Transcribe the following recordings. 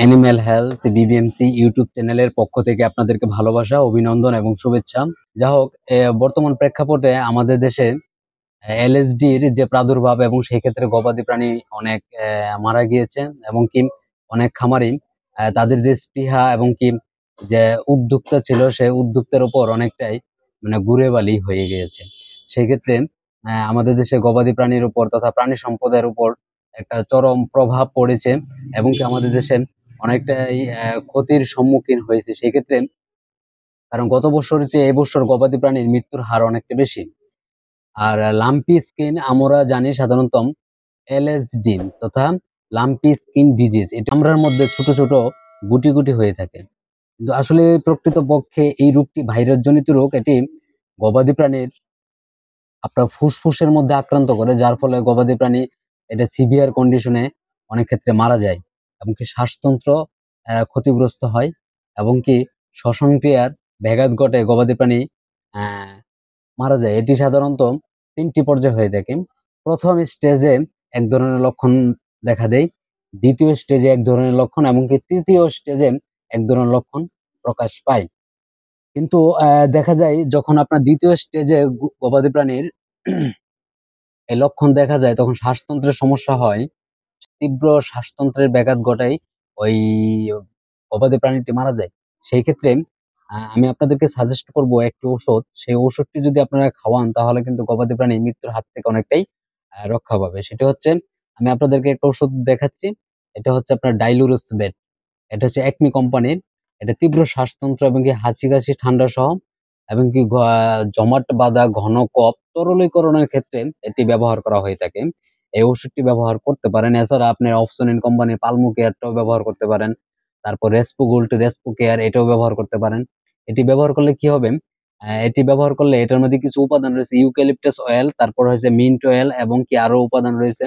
Animal health BBMC YouTube চ্যানেলের পক্ষ থেকে আপনাদেরকে ভালোবাসা, অভিনন্দন এবং শুভেচ্ছা। যা হোক, বর্তমান প্রেক্ষাপটে আমাদের দেশে এলএসডির যে প্রাদুর্ভাব এবং সেই ক্ষেত্রে গবাদি প্রাণী অনেক মারা গিয়েছে, এবং কি অনেক খামারি তাদের যে স্পৃহা এবং কি যে উদ্যোক্তা ছিল, সেই উদ্যোক্তার উপর অনেকটাই মানে ঘুরে বালি হয়ে গিয়েছে। সেই ক্ষেত্রে আমাদের দেশে গবাদি প্রাণীর উপর তথা প্রাণী সম্পদের উপর একটা চরম প্রভাব পড়েছে, এবং কি আমাদের দেশে অনেকটাই ক্ষতির সম্মুখীন হয়েছে সেই ক্ষেত্রে। কারণ গত বছর চেয়ে এবছর গবাদি প্রাণীর মৃত্যুর হার অনেকটা বেশি। আর লাম্পি স্কিন আমরা জানি সাধারণত এলএসডি তথা লাম্পি স্কিন ডিজিজ, এটা আমরার মধ্যে ছোট ছোট গুটি গুটি হয়ে থাকে। কিন্তু আসলে প্রকৃত পক্ষে এই রোগটি ভাইরাস জনিত রোগ। এটি গবাদি প্রাণীর আপনার ফুসফুসের মধ্যে আক্রান্ত করে, যার ফলে গবাদি প্রাণী এটা সিভিয়ার কন্ডিশনে অনেক ক্ষেত্রে মারা যায়, এবং কি শ্বাসতন্ত্র ক্ষতিগ্রস্ত হয়, এবং কি শ্বসন ক্রিয়ার ব্যাঘাত ঘটে, গবাদি প্রাণী আহ মারা যায়। এটি সাধারণত 3টি পর্যায়ে হয়ে থাকে। প্রথম স্টেজে এক ধরনের লক্ষণ দেখা দেয়, দ্বিতীয় স্টেজে এক ধরনের লক্ষণ, এমনকি তৃতীয় স্টেজে এক ধরনের লক্ষণ প্রকাশ পায়। কিন্তু দেখা যায় যখন আপনার দ্বিতীয় স্টেজে গবাদি প্রাণীর এই লক্ষণ দেখা যায়, তখন শ্বাসতন্ত্রের সমস্যা হয়, তীব্র শ্বাসতন্ত্রের ব্যাঘাত ঘটায়, ওই গবাদি প্রাণীটি মারা যায়। সেই ক্ষেত্রে আমি আপনাদেরকে সাজেস্ট করব একটি ঔষধ। সেই ঔষধটি যদি আপনারা খাওয়ান, তাহলে কিন্তু গবাদি প্রাণী মৃত্যুর হাত থেকে অনেকটাই রক্ষা পাবে। সেটা হচ্ছে, আমি আপনাদেরকে একটা ওষুধ দেখাচ্ছি। এটা হচ্ছে আপনার ডাইলুরোস বেট। এটা হচ্ছে একমি কোম্পানির। এটা তীব্র শ্বাসতন্ত্র এবং কি হাঁচি কাশি ঠান্ডা সহ, এবং কি জমাট বাঁধা ঘন কফ তরলীকরণের ক্ষেত্রে এটি ব্যবহার করা হয়ে থাকে। এই ওষুধটি ব্যবহার করতে পারেন। এছাড়া আপনি অপসনিন কোম্পানির পালমো কেয়ারটাও ব্যবহার করতে পারেন। তারপর রেসপো গোল্ড রেসপো কেয়ার এটাও ব্যবহার করতে পারেন। এটি ব্যবহার করলে কি হবে, এটি ব্যবহার করলে এটার মধ্যে কিছু উপাদান রয়েছে, ইউক্যালিপটাস অয়েল, তারপর হয়েছে মিন্ট অয়েল, এবং কি আরো উপাদান রয়েছে।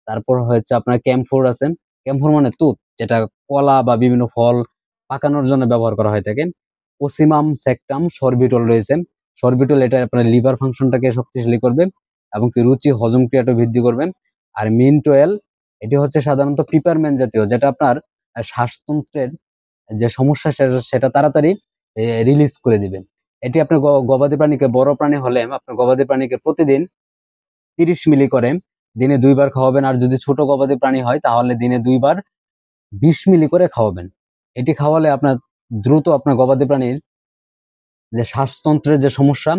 তারপর হচ্ছে আপনার ক্যাম্ফোর আছে। ক্যাম্ফোর মানে তুঁত, যেটা কলা বা বিভিন্ন ফল পাকানোর জন্য ব্যবহার করা হয়ে থাকে। ওসিমাম সেকটাম সরবিটল রয়েছে। সরবিটল এটা আপনার লিভার ফাংশনটাকে শক্তিশালী করবে, এবং কি রুচি হজম ক্রিয়াটা বৃদ্ধি করবে। আর মিন্ট অয়েল, এটি হচ্ছে সাধারণত পিপারম্যান জাতীয়, যেটা আপনার শ্বাসতন্ত্রের যে সমস্যা সেটা সেটা তাড়াতাড়ি রিলিজ করে দিবে। এটি আপনার গবাদি প্রাণীকে, বড় প্রাণী হলে আপনার গবাদি প্রাণীকে প্রতিদিন 30 মিলি করে দিনে 2 বার খাওয়াবেন। আর যদি ছোট গবাদি প্রাণী হয়, তাহলে দিনে 2 বার 20 মিলি করে খাওয়াবেন। এটি খাওয়ালে আপনার দ্রুত আপনার গবাদি প্রাণীর যে শ্বাসতন্ত্রের যে সমস্যা,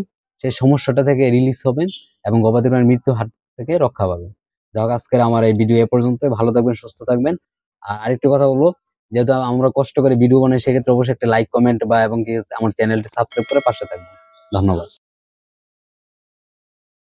সেই সমস্যাটা থেকে রিলিজ হবে, এবং গবাদি প্রাণীর মৃত্যু হাত থেকে রক্ষা পাবে। যাক, আজকের আমার এই ভিডিও এ পর্যন্ত। ভালো থাকবেন, সুস্থ থাকবেন। আর আরেকটি কথা বলবো, যেহেতু আমরা কষ্ট করে ভিডিও বানাই, সেক্ষেত্রে অবশ্যই একটা লাইক কমেন্ট বা এবং কি আমার চ্যানেলটি সাবস্ক্রাইব করে পাশে থাকবেন। ধন্যবাদ।